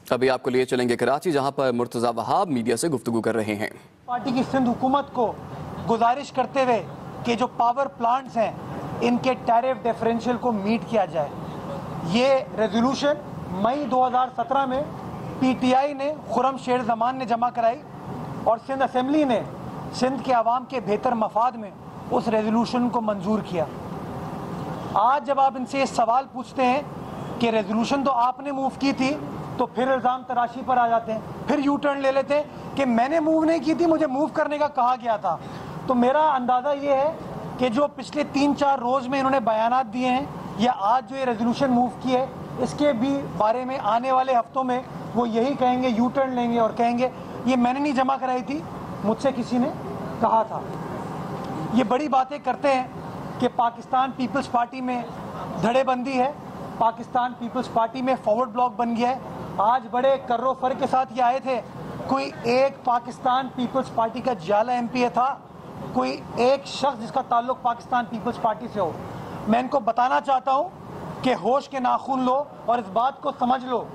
अभी आपको लिए चलेंगे कराची, जहां पर मुर्तज़ा वहाब मीडिया से गुफ्तगू कर रहे हैं। पार्टी की सिंध हुकूमत को गुजारिश करते हुए कि जो पावर प्लांट्स हैं इनके टैरिफ डिफरेंशियल को मीट किया जाए। ये रेजोल्यूशन मई 2017 में पीटीआई ने खुर्रम शेर जमान ने जमा कराई और सिंध असेंबली ने सिंध के अवाम के बेहतर मफाद में उस रेजोल्यूशन को मंजूर किया। आज जब आप इनसे ये सवाल पूछते हैं कि रेजोल्यूशन तो आपने मूव की थी, तो फिर इल्ज़ाम तराशी पर आ जाते हैं, फिर यू टर्न ले लेते हैं कि मैंने मूव नहीं की थी, मुझे मूव करने का कहा गया था। तो मेरा अंदाज़ा ये है कि जो पिछले 3-4 रोज़ में इन्होंने बयानात दिए हैं या आज जो ये रेजोल्यूशन मूव की है, इसके भी बारे में आने वाले हफ्तों में वो यही कहेंगे, यू टर्न लेंगे और कहेंगे ये मैंने नहीं जमा कराई थी, मुझसे किसी ने कहा था। ये बड़ी बातें करते हैं कि पाकिस्तान पीपल्स पार्टी में धड़ेबंदी है, पाकिस्तान पीपल्स पार्टी में फॉरवर्ड ब्लॉक बन गया है। आज बड़े कर्रो फर के साथ ये आए थे, कोई एक पाकिस्तान पीपल्स पार्टी का जियाला एमपीए था, कोई एक शख्स जिसका ताल्लुक पाकिस्तान पीपल्स पार्टी से हो। मैं इनको बताना चाहता हूँ कि होश के नाखून लो और इस बात को समझ लो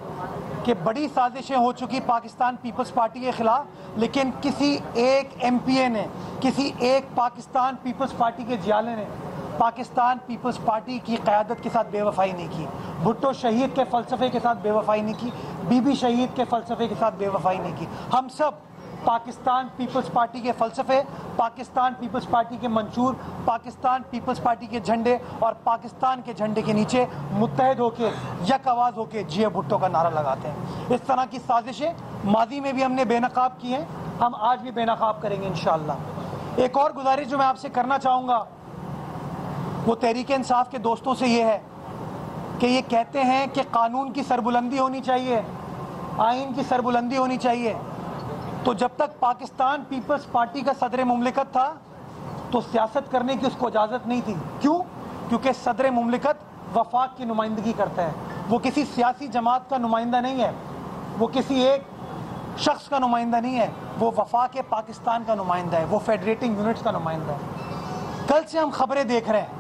कि बड़ी साजिशें हो चुकी पाकिस्तान पीपल्स पार्टी के खिलाफ, लेकिन किसी एक एमपीए ने, किसी एक पाकिस्तान पीपल्स पार्टी के जियाले ने पाकिस्तान पीपल्स पार्टी की क़यादत के साथ बेवफाई नहीं की, भुट्टो शहीद के फ़लसफ़े के साथ बेवफाई नहीं की, बीबी शहीद के फ़लसफ़े के साथ बेवफाई नहीं की। हम सब पाकिस्तान पीपल्स पार्टी के फ़लसफ़े, पाकिस्तान पीपल्स पार्टी के मंशूर, पाकिस्तान पीपल्स पार्टी के झंडे और पाकिस्तान के झंडे के नीचे मुत्तहद होकर, यक आवाज़ होकर जिए भुट्टो का नारा लगाते हैं। इस तरह की साजिशें माजी में भी हमने बेनकाब की हैं, हम आज भी बेनकाब करेंगे इंशाअल्लाह। एक और गुजारिश जो मैं आपसे करना चाहूँगा वो तहरीक इंसाफ के दोस्तों से ये है कि ये कहते हैं कि कानून की सरबुलंदी होनी चाहिए, आइन की सरबुलंदी होनी चाहिए। तो जब तक पाकिस्तान पीपल्स पार्टी का सदर मुमलिकत था तो सियासत करने की उसको इजाज़त नहीं थी। क्यों? क्योंकि सदर मुमलिकत वफाक की नुमाइंदगी करता है, वो किसी सियासी जमात का नुमाइंदा नहीं है, वो किसी एक शख्स का नुमाइंदा नहीं है, वो वफाक पाकिस्तान का नुमाइंदा है, वो फेडरेटिंग यूनिट्स का नुमाइंदा है। कल से हम खबरें देख रहे हैं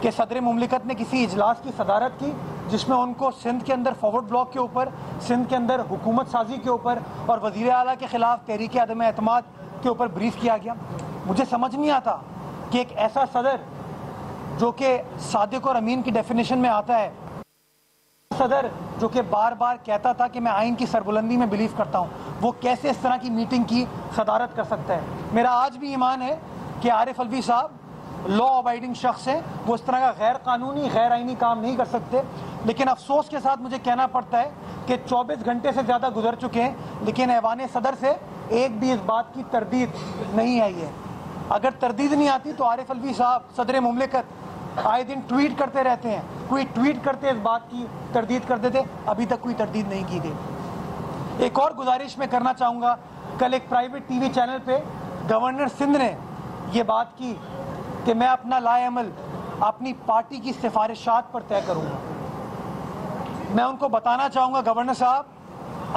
कि सदर मुमलिकत ने किसी इजलास की सदारत की जिसमें उनको सिंध के अंदर फॉरवर्ड ब्लॉक के ऊपर, सिंध के अंदर हुकूमत साजी के ऊपर और वज़ीर आला के ख़िलाफ़ तहरीक अदम एतमाद के ऊपर ब्रीफ किया गया। मुझे समझ नहीं आता कि एक ऐसा सदर जो कि सादिक और अमीन की डेफिनेशन में आता है, सदर जो कि बार बार कहता था कि मैं आइन की सरबुलंदी में बिलीव करता हूँ, वो कैसे इस तरह की मीटिंग की सदारत कर सकता है। मेरा आज भी ईमान है कि आरिफ अलवी साहब लॉ अबाइडिंग शख्स हैं, वो इस तरह का गैर कानूनी गैर आइनी काम नहीं कर सकते। लेकिन अफसोस के साथ मुझे कहना पड़ता है कि 24 घंटे से ज़्यादा गुजर चुके हैं, लेकिन ऐवान सदर से एक भी इस बात की तरदीद नहीं आई है। अगर तरदीद नहीं आती तो आरिफ अलवी साहब सदर मुमलिकत आए दिन ट्वीट करते रहते हैं, कोई ट्वीट करते इस बात की तरदीद कर देते, अभी तक कोई तरदीद नहीं की गई। एक और गुजारिश मैं करना चाहूँगा, कल एक प्राइवेट टीवी चैनल पे गवर्नर सिंध ने ये बात की कि मैं अपना लाएअमल अपनी पार्टी की सिफारिशात पर तय करूँगा। मैं उनको बताना चाहूँगा गवर्नर साहब,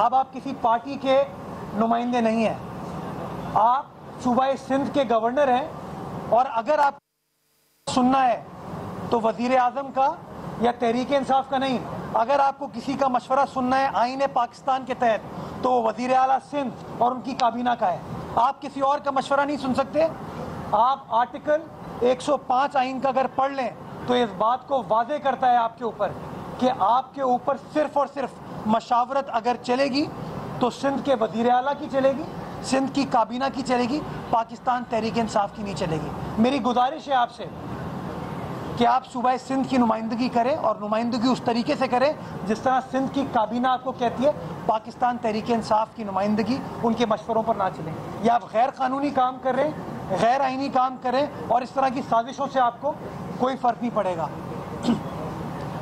अब आप किसी पार्टी के नुमाइंदे नहीं हैं, आप सूबा सिंध के गवर्नर हैं और अगर आप सुनना है तो वज़ीर आज़म का या तहरीक इंसाफ का नहीं, अगर आपको किसी का मशवरा सुनना है आईन पाकिस्तान के तहत तो वो वज़ीर आला सिंध और उनकी काबीना का है। आप किसी और का मशवरा नहीं सुन सकते। आप आर्टिकल 105 आइन का अगर पढ़ लें तो इस बात को वाज़े करता है आपके ऊपर कि आपके ऊपर सिर्फ और सिर्फ मशावरत अगर चलेगी तो सिंध के वज़ीर आला की चलेगी, सिंध की काबीना की चलेगी, पाकिस्तान तहरीक इंसाफ की नहीं चलेगी। मेरी गुजारिश है आपसे कि आप सूबा सिंध की नुमाइंदगी करें और नुमाइंदगी उस तरीके से करें जिस तरह सिंध की काबीना आपको कहती है, पाकिस्तान तहरीक इंसाफ की नुमाइंदगी उनके मशवरों पर ना चले। या आप गैर कानूनी काम कर रहे हैं, गैर आइनी काम करें और इस तरह की साजिशों से आपको कोई फ़र्क नहीं पड़ेगा।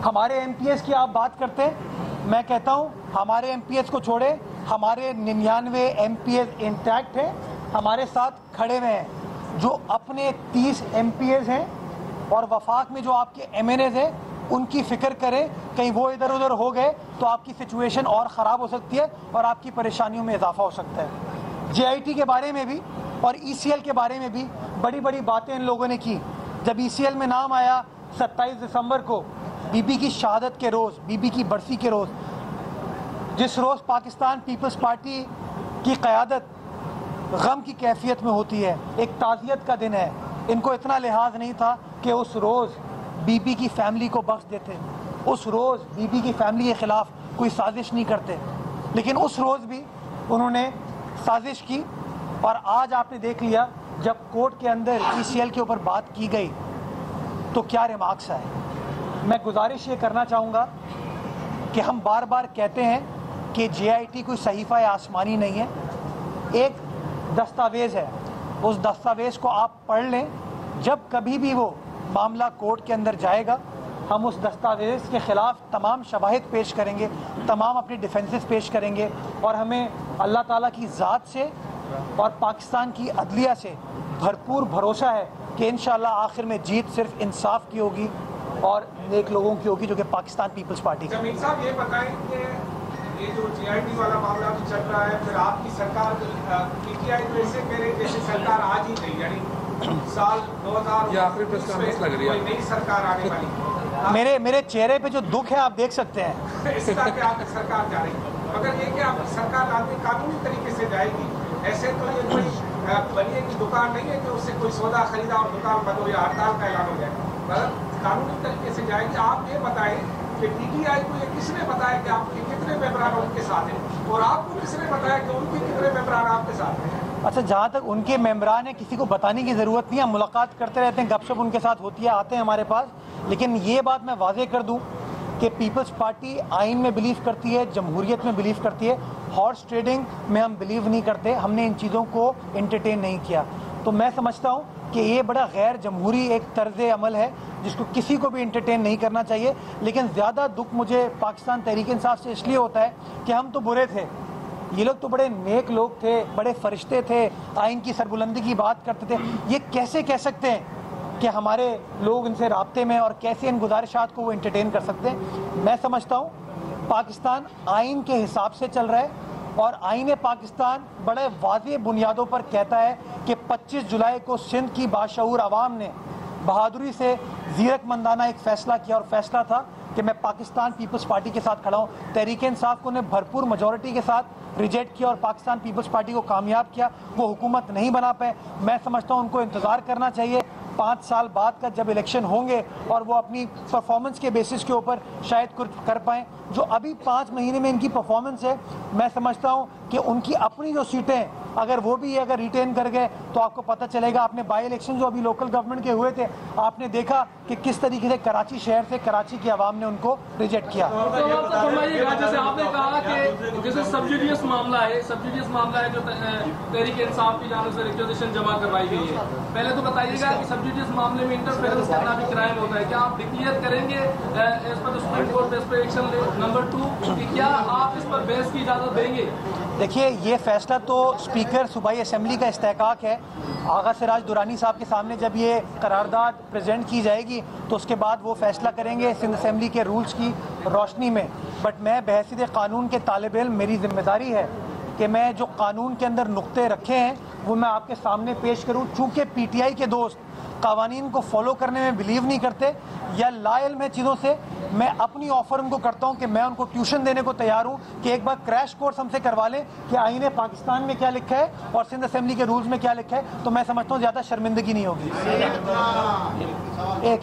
हमारे एमपीएस की आप बात करते हैं, मैं कहता हूँ हमारे एमपीएस को छोड़े, हमारे 99 एमपीएस इंटैक्ट हैं, हमारे साथ खड़े हुए हैं। जो अपने 30 एमपीएस हैं और वफाक में जो आपके एमएनएज हैं उनकी फ़िक्र करें, कहीं वो इधर उधर हो गए तो आपकी सिचुएशन और ख़राब हो सकती है और आपकी परेशानियों में इजाफा हो सकता है। जेआईटी के बारे में भी और ईसीएल के बारे में भी बड़ी बड़ी बातें इन लोगों ने की। जब ईसीएल में नाम आया 27 दिसंबर को, बीबी की शहादत के रोज़, बीबी की बरसी के रोज़, जिस रोज़ पाकिस्तान पीपल्स पार्टी की क़यादत गम की कैफियत में होती है, एक ताज़ियत का दिन है, इनको इतना लिहाज नहीं था कि उस रोज़ बीबी की फैमिली को बख्श देते, उस रोज़ बीबी की फैमिली के ख़िलाफ़ कोई साजिश नहीं करते। लेकिन उस रोज़ भी उन्होंने साजिश की। और आज आपने देख लिया जब कोर्ट के अंदर ECL के ऊपर बात की गई तो क्या रिमार्क्स आए। मैं गुजारिश ये करना चाहूँगा कि हम बार बार कहते हैं कि JIT कोई सहीफ़ा आसमानी नहीं है, एक दस्तावेज़ है। उस दस्तावेज़ को आप पढ़ लें, जब कभी भी वो मामला कोर्ट के अंदर जाएगा हम उस दस्तावेज़ के ख़िलाफ़ तमाम शवाहिद पेश करेंगे, तमाम अपनी डिफेंसेस पेश करेंगे और हमें अल्लाह ताला की ज़ात से और पाकिस्तान की अदलिया से भरपूर भरोसा है कि इंशाअल्लाह आखिर में जीत सिर्फ इंसाफ की होगी और नेक लोगों की होगी, जो कि पाकिस्तान पीपल्स पार्टी की। जमीन साहब ये बताएं कि ये जो JIT वाला मामला भी चल रहा है, फिर आपकी सरकार PTI तो ऐसे कह रही जैसे सरकार आज ही गई, यानी साल 2000 नई सरकार आने वाली। मेरे चेहरे पे जो दुख है आप देख सकते हैं। इस तरह की आपकी सरकार जा रही है, मगर ये कि आपकी सरकार आदमी कानूनी तरीके से जाएगी। ऐसे तो ये कोई बनिए की दुकान नहीं है कि उससे कोई सौदा खरीदा और दुकान बंद हो या हड़ताल का ऐलान हो जाए, मगर कानूनी तरीके से जाएगी। आप ये बताएं कि PTI को ये किसने बताया कि आपके कितने मेंबरान उनके साथ हैं, और आपको किसने बताया कि उनके कितने मेंबरान आपके साथ हैं? अच्छा, जहाँ तक उनके मेंबरान हैं किसी को बताने की ज़रूरत नहीं है, मुलाकात करते रहते हैं, गपशप उनके साथ होती है, आते हैं हमारे पास। लेकिन ये बात मैं वाज़ेह कर दूँ कि पीपल्स पार्टी आइन में बिलीव करती है, जमहूरियत में बिलीव करती है, हॉर्स ट्रेडिंग में हम बिलीव नहीं करते, हमने इन चीज़ों को एंटरटेन नहीं किया। तो मैं समझता हूँ कि ये बड़ा गैर जमहूरी एक तर्ज़ अमल है जिसको किसी को भी एंटरटेन नहीं करना चाहिए। लेकिन ज़्यादा दुख मुझे पाकिस्तान तहरीक इंसाफ से इसलिए होता है कि हम तो बुरे थे, ये लोग तो बड़े नेक लोग थे, बड़े फरिश्ते थे, आइन की सरबुलंदी की बात करते थे। ये कैसे कह सकते हैं कि हमारे लोग इनसे राब्ते में, और कैसे इन गुजारिशात को वो एंटरटेन कर सकते हैं। मैं समझता हूँ पाकिस्तान आइन के हिसाब से चल रहा है और आइन पाकिस्तान बड़े वाज़ेह बुनियादों पर कहता है कि 25 जुलाई को सिंध की बाशऊर आवाम ने बहादुरी से ज़ीरकमंदाना एक फ़ैसला किया, और फैसला था कि मैं पाकिस्तान पीपल्स पार्टी के साथ खड़ा हूँ। तहरीक इंसाफ को ने भरपूर मेजॉरिटी के साथ रिजेक्ट किया और पाकिस्तान पीपल्स पार्टी को कामयाब किया, वो हुकूमत नहीं बना पाए। मैं समझता हूँ उनको इंतज़ार करना चाहिए 5 साल बाद का जब इलेक्शन होंगे और वो अपनी परफॉर्मेंस के बेसिस के ऊपर शायद कुछ कर पाएँ। जो अभी 5 महीने में इनकी परफॉर्मेंस है, मैं समझता हूँ कि उनकी अपनी जो सीटें अगर वो भी अगर रिटेन कर गए तो आपको पता चलेगा। आपने बाई इलेक्शन जो अभी लोकल गवर्नमेंट के हुए थे, आपने देखा कि किस तरीके से कराची शहर से कराची की आवाम ने उनको रिजेक्ट किया। जैसे आपने कहा कि जैसे सब्सिडियस मामला है जो तहरीक इंसाफ की जानिब से रिक्वेजिशन जमा करवाई गई है, पहले तो बताइएगा कि सब्सिडियस मामले में इंटरफेरेंस करना भी क्राइम होता है, क्या आप डिक्लेयर करेंगे एज पर सुप्रीम कोर्ट बेस पर एक्शन ले? नंबर 2 कि क्या आप इस पर बहस की इजाज़त देंगे? देखिए, ये फैसला तो स्पीकर सूबाई असम्बली का इस्तेहकाक है। आगा सिराज दुरानी साहब के सामने जब ये करारदाद प्रेजेंट की जाएगी तो उसके बाद वो फैसला करेंगे सिंध असम्बली के रूल्स की रोशनी में। बट मैं बहसीत कानून के तालिब इल्म, मेरी जिम्मेदारी है कि मैं जो कानून के अंदर नुक्ते रखे हैं वो मैं आपके सामने पेश करूँ। चूँकि PTI के दोस्त कावानीन को फॉलो करने में बिलीव नहीं करते या लाइल में चीज़ों से, मैं अपनी ऑफर उनको करता हूं कि मैं उनको ट्यूशन देने को तैयार हूं कि एक बार क्रैश कोर्स हमसे करवा लें कि आईने पाकिस्तान में क्या लिखा है और सिंध असेंबली के रूल्स में क्या लिखा है। तो मैं समझता हूं ज़्यादा शर्मिंदगी नहीं होगी। एक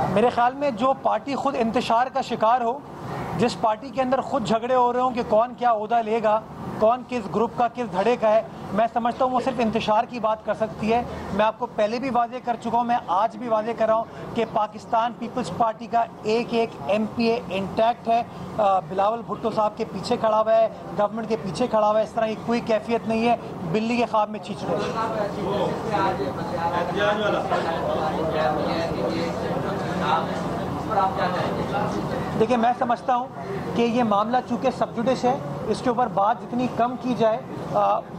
मेरे ख्याल में जो पार्टी खुद इंतशार का शिकार हो, जिस पार्टी के अंदर खुद झगड़े हो रहे हों कि कौन क्या ओहदा लेगा, कौन किस ग्रुप का किस धड़े का है, मैं समझता हूँ वो सिर्फ इंतशार की बात कर सकती है। मैं आपको पहले भी वाजे कर चुका हूँ, मैं आज भी वाजे कर रहा हूँ कि पाकिस्तान पीपल्स पार्टी का एक MPA इंटैक्ट है। बिलावल भुट्टो साहब के पीछे खड़ा हुआ है, गवर्नमेंट के पीछे खड़ा हुआ है। इस तरह की कोई कैफियत नहीं है बिल्ली के ख्वाब में चीच रहे। देखिए, मैं समझता हूँ कि ये मामला चूँकि सब जुडिस है, इसके ऊपर बात जितनी कम की जाए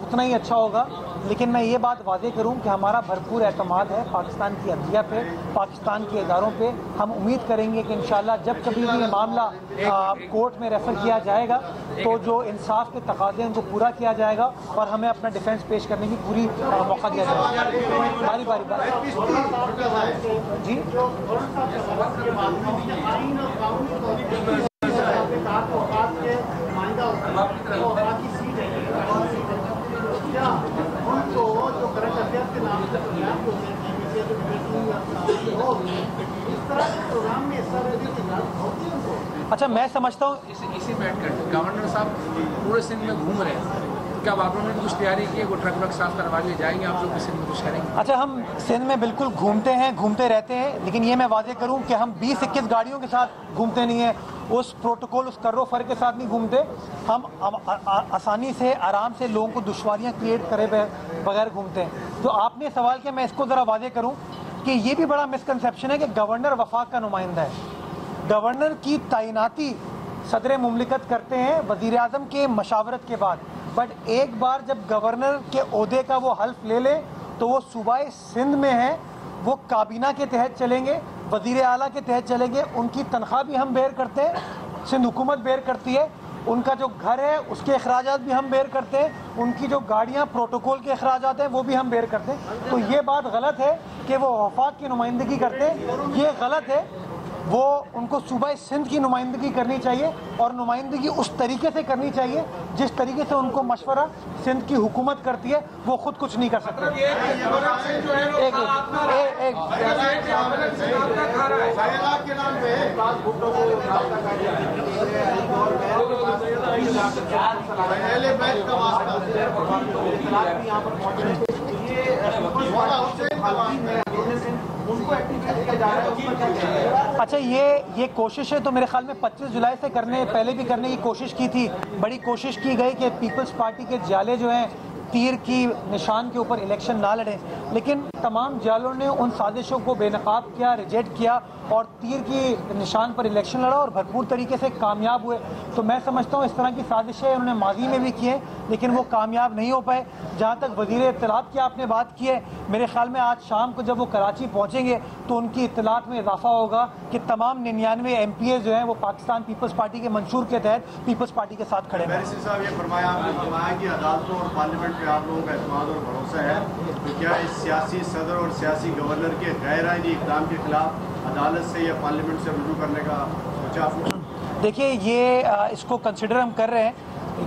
उतना ही अच्छा होगा। लेकिन मैं ये बात वादे करूं कि हमारा भरपूर एतमाद है पाकिस्तान की अदलिया पे, पाकिस्तान के इदारों पे। हम उम्मीद करेंगे कि इंशाल्लाह जब कभी भी ये मामला कोर्ट में रेफर किया जाएगा तो जो इंसाफ के तकाज़े उनको पूरा किया जाएगा और हमें अपना डिफेंस पेश करने की पूरी मौका दिया जाएगा। बारी बारी जी अच्छा, मैं समझता हूँ इसी बैठकर गवर्नर साहब पूरे सिंध में घूम रहे हैं, क्या आपने ने कुछ तैयारी की है? वो ट्रक व्रक साफ करवा लिए जाएंगे आप लोग सिंध में कुछ करेंगे? अच्छा, हम सिंध में बिल्कुल घूमते हैं, घूमते रहते हैं, लेकिन ये मैं वादे करूं कि हम 20-21 गाड़ियों के साथ घूमते नहीं हैं, उस प्रोटोकॉल उस कर्रो फर के साथ नहीं घूमते। हम आसानी से आराम से लोगों को दुश्वारियां क्रिएट करे बगैर घूमते हैं। तो आपने सवाल किया, मैं इसको ज़रा वादे करूं कि ये भी बड़ा मिसकंसेप्शन है कि गवर्नर वफाक का नुमाइंदा है। गवर्नर की तैनाती सदर मुमलिकत करते हैं वज़ीर आज़म के मशावरत के बाद, बट एक बार जब गवर्नर के ओहदे का वो हल्फ ले ले तो वो सूबाए सिंध में है, वो काबीना के तहत चलेंगे, वज़ीर आला के तहत चलेंगे, उनकी तनख्वाह भी हम बेयर करते हैं, सिंध हुकूमत बेयर करती है, उनका जो घर है उसके अखराजात भी हम बेयर करते हैं, उनकी जो गाड़ियाँ प्रोटोकॉल के अखराजात हैं वो भी हम बेयर करते हैं। तो ये बात गलत है कि वो वफाक की नुमाइंदगी करते हैं, ये गलत है। वो उनको सूबा सिंध की नुमाइंदगी करनी चाहिए और नुमाइंदगी उस तरीके से करनी चाहिए जिस तरीके से उनको मशवरा सिंध की हुकूमत करती है। वो खुद कुछ नहीं कर सकते। अच्छा, ये कोशिश है तो मेरे ख्याल में 25 जुलाई से पहले भी करने की कोशिश की थी। बड़ी कोशिश की गई कि पीपल्स पार्टी के जाले जो हैं तीर की निशान के ऊपर इलेक्शन ना लड़े, लेकिन तमाम जालों ने उन साजिशों को बेनकाब किया, रिजेक्ट किया और तीर की निशान पर इलेक्शन लड़ा और भरपूर तरीके से कामयाब हुए। तो मैं समझता हूँ इस तरह की साजिशें उन्होंने माजी में भी की हैं, लेकिन वो कामयाब नहीं हो पाए। जहाँ तक वज़ीर इत्तलात की आपने बात की है, मेरे ख्याल में आज शाम को जब वो कराची पहुँचेंगे तो उनकी इत्तलात में इजाफा होगा कि तमाम 99 MPA जो हैं वो पाकिस्तान पीपल्स पार्टी के मंशूर के तहत पीपल्स पार्टी के साथ खड़े हैं। साहब, ये फरमाया कि अदालतों और पार्लियामेंट पे आप लोगों का एतमाद और भरोसा है, तो क्या इस सियासी सदर और सियासी गवर्नर के गैर आईनी इक़दाम के खिलाफ अदालत से या पार्लियामेंट से रुजू करने का सोचा आपने? देखिए, ये इसको कंसिडर हम कर रहे हैं।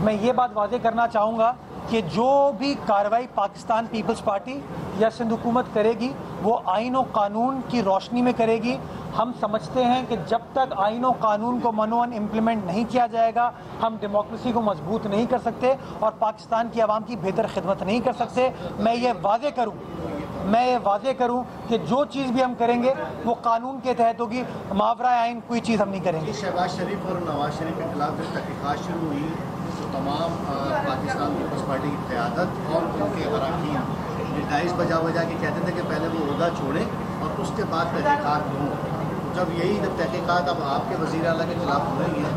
मैं ये बात वादे करना चाहूँगा कि जो भी कार्रवाई पाकिस्तान पीपल्स पार्टी या सिंध हुकूमत करेगी वो आइन और कानून की रोशनी में करेगी। हम समझते हैं कि जब तक आइन और कानून को मनोअन इम्प्लीमेंट नहीं किया जाएगा हम डेमोक्रेसी को मजबूत नहीं कर सकते और पाकिस्तान की आवाम की बेहतर खिदमत नहीं कर सकते। मैं ये वादे करूं कि जो चीज़ भी हम करेंगे वो कानून के तहत होगी, मावरा आइन कोई चीज़ हम नहीं करेंगे। शहबाज शरीफ और नवाज शरीफ के खिलाफ जब तहकीकात शुरू हुई तो तमाम पाकिस्तान पीपल्स पार्टी की क़यादत और उनके अरकान निर्देश बजा के कहते थे कि पहले वो ओहदा छोड़ें और उसके बाद तहकीकात हों। जब तहकीकात अब आपके वज़ीर आला के खिलाफ हो रही है,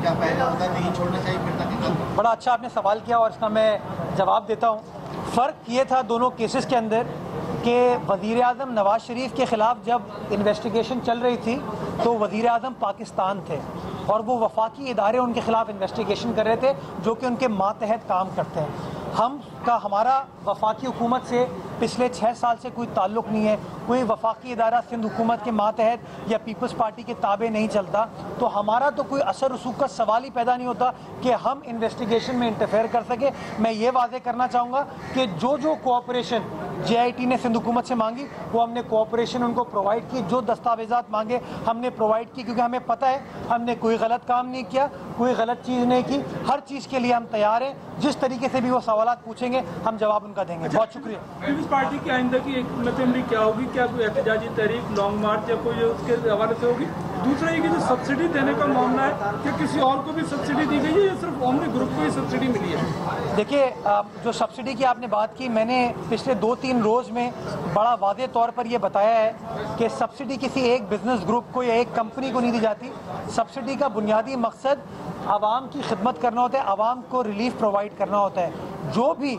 क्या पहले ओहदा नहीं छोड़ना चाहिए फिर तहकीकात? बड़ा अच्छा आपने सवाल किया और इसका मैं जवाब देता हूँ। फ़र्क ये था दोनों केसेस के अंदर कि वज़ीर आज़म नवाज शरीफ के ख़िलाफ़ जब इन्वेस्टिगेशन चल रही थी तो वज़ीर आज़म पाकिस्तान थे और वो वफाकी इदारे उनके ख़िलाफ़ इन्वेस्टिगेशन कर रहे थे जो कि उनके मातहत काम करते हैं। हमारा वफाकी हुकूमत से पिछले 6 साल से कोई ताल्लुक़ नहीं है, कोई वफाकी इदारा सिंध हुकूमत के मातहत या पीपल्स पार्टी के ताबे नहीं चलता, तो हमारा तो कोई असर रसूख का सवाल ही पैदा नहीं होता कि हम इन्वेस्टिगेशन में इंटरफेयर कर सके। मैं ये वादे करना चाहूँगा कि जो कोऑपरेशन JIT ने सिंध हुकूमत से मांगी वो हमने कोऑपरेशन उनको प्रोवाइड की, जो दस्तावेज़ात मांगे हमने प्रोवाइड की, क्योंकि हमें पता है हमने कोई गलत काम नहीं किया, कोई गलत चीज़ नहीं की। हर चीज़ के लिए हम तैयार हैं, जिस तरीके से भी वो सवालात पूछेंगे हम जवाब उनका देंगे। बहुत शुक्रिया। पीपल्स पार्टी की आइंदा की एक मतलब क्या होगी? क्या कोई एहतजाजी तहरीक, लॉन्ग मार्च या कोई उसके हवाले से होगी? दूसरा ये कि जो सब्सिडी देने का मामला है, क्या किसी और को भी सब्सिडी दी गई है या सिर्फ ओमनी ग्रुप को ही सब्सिडी मिली है? देखिए, जो सब्सिडी की आपने बात की, मैंने पिछले 2-3 रोज़ में बड़ा वादे तौर पर यह बताया है कि सब्सिडी किसी एक बिजनेस ग्रुप को या एक कंपनी को नहीं दी जाती। सब्सिडी का बुनियादी मकसद आवाम की खिदमत करना होता है, आवाम को रिलीफ प्रोवाइड करना होता है। जो भी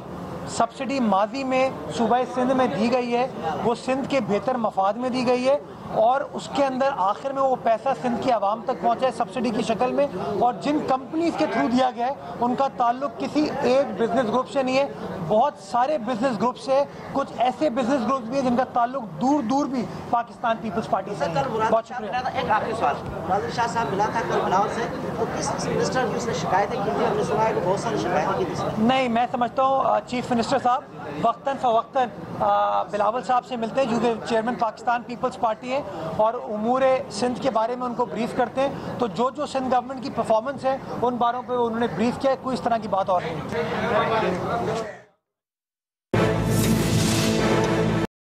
सब्सिडी माजी में सूबा सिंध में दी गई है वो सिंध के बेहतर मफाद में दी गई है और उसके अंदर आखिर में वो पैसा सिंध की आवाम तक पहुँचा है सब्सिडी की शक्ल में। और जिन कंपनीज के थ्रू दिया गया है उनका ताल्लुक किसी एक बिजनेस ग्रुप से नहीं है, बहुत सारे बिजनेस ग्रुप से, कुछ ऐसे बिजनेस ग्रुप भी है जिनका ताल्लुक दूर दूर भी पाकिस्तान पीपल्स पार्टी से है। बहुत शुक्रिया। एक आखिरी सवाल, मुराद शाह साहब मिला था कल बिलावल से, तो किस मिनिस्टर की उसने शिकायतें की थी? हमने सुना है कि बहुत सारी शिकायतें की थी। नहीं, मैं समझता हूँ चीफ मिनिस्टर साहब वक्तन फ़वक्तन बिलावल साहब से मिलते हैं जो कि चेयरमैन पाकिस्तान पीपल्स पार्टी है और उमूर सिंध के बारे में उनको ब्रीफ करते हैं। तो जो सिंध गवर्नमेंट की परफॉर्मेंस है उन बारों पे उन्होंने ब्रीफ किया है, कोई इस तरह की बात और नहीं।